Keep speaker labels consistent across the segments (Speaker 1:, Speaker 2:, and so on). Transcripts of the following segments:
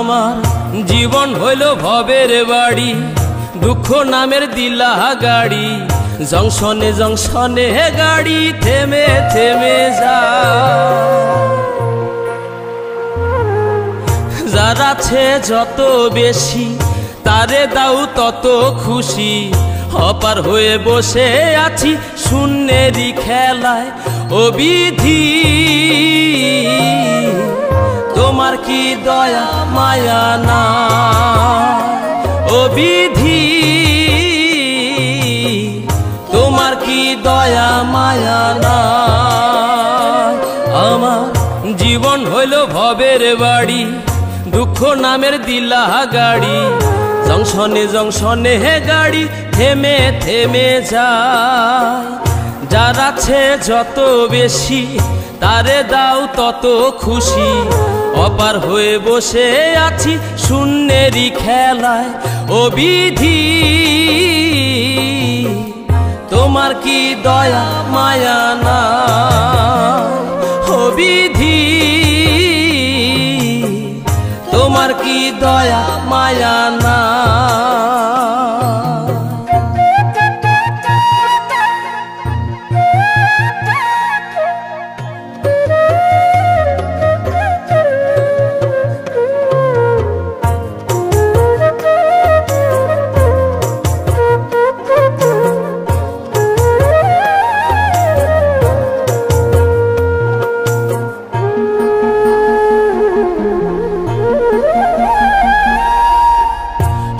Speaker 1: আমার জীবন হইল ভবের বাড়ি, দুঃখ নামের দিলা গাড়ি, জংশনে জংশনে গাড়ি থেমে থেমে যায়। যার আছে যত বেশি তারে দাও তত খুশি, অপার হয়ে বসে আছি শূন্যেরই খেলায়। ও বিধি তোমার কি দয়া মায়া না, ও বিধি তোমার কি দয়া মায়া না। আমার জীবন হইল ভবের বাড়ি, দুঃখ নামের দিলা গাড়ি, জংশনে জংশনে গাড়ি থেমে থেমে যায়। যার আছে যত বেশি তারে দাও তত খুশি, অপার হয়ে বসে আছি শূন্যেরই খেলায়। ও বিধি তোমার কি দয়া মায়া না, ও বিধি তোমার কি দয়া মায়া না।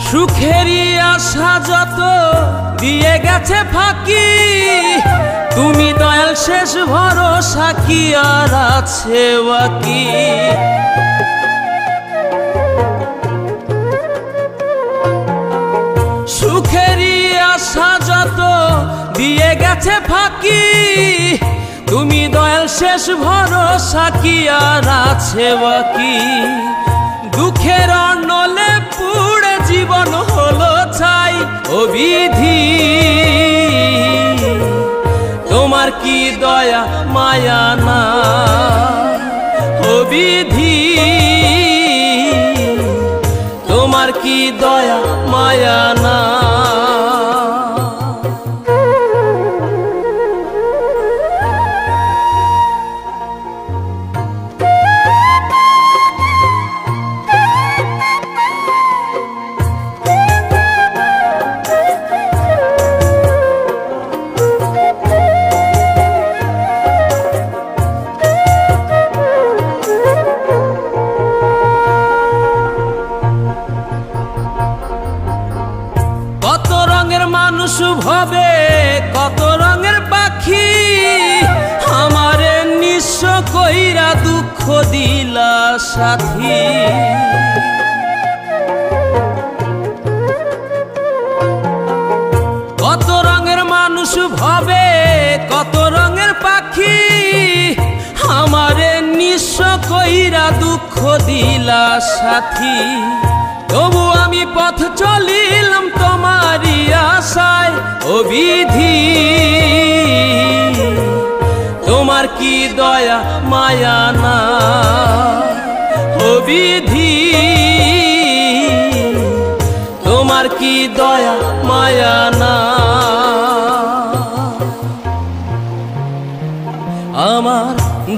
Speaker 1: সুখেরই আশা যত দিয়ে গেছে ফাঁকি, তুমি দয়াল শেষ ভরসা কি আর আছে বাকি। সুখেরই আশা যত দিয়ে গেছে ফাঁকি, তুমি দয়াল শেষ ভরসা কি আর আছে বাকি। দুঃখের অনলে পুড়ে জীবন হলো ছাই, ও বিধি তোমার কি দয়া মায়া না, ও বিধি তোমার কি দয়া মায়া না। কত রঙের মানুষ ভবে কত রঙের পাখি, আমারে নিঃস্ব কইরা দুঃখ দিলা সাথী। কত রঙের মানুষ ভবে কত রঙের পাখি, আমারে নিঃস্ব কইরা দুঃখ দিলা সাথী। তবু আমি পথ চলিলাম তোমারই আশায়, ও বিধি তোমার কি দয়া মায়া না, ও বিধি তোমার কি দয়া মায়া না। আমার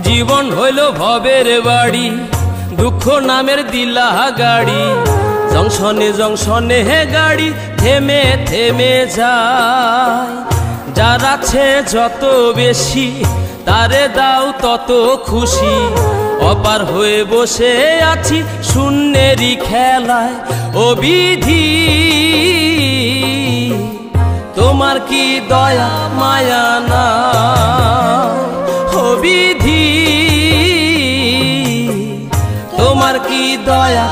Speaker 1: জীবন হইল ভবের বাড়ি, দুঃখ নামের দিলা গাড়ি, জংশনে জংশনে গাড়ি থেমে থেমে যায়। যার আছে যত বেশি তারে দাও তত খুশি, অপার হয়ে বসে আছি শূন্যেরই খেলায়। ও বিধি তোমার কি দয়া মায়া না, ও বিধি তোমার কি দয়া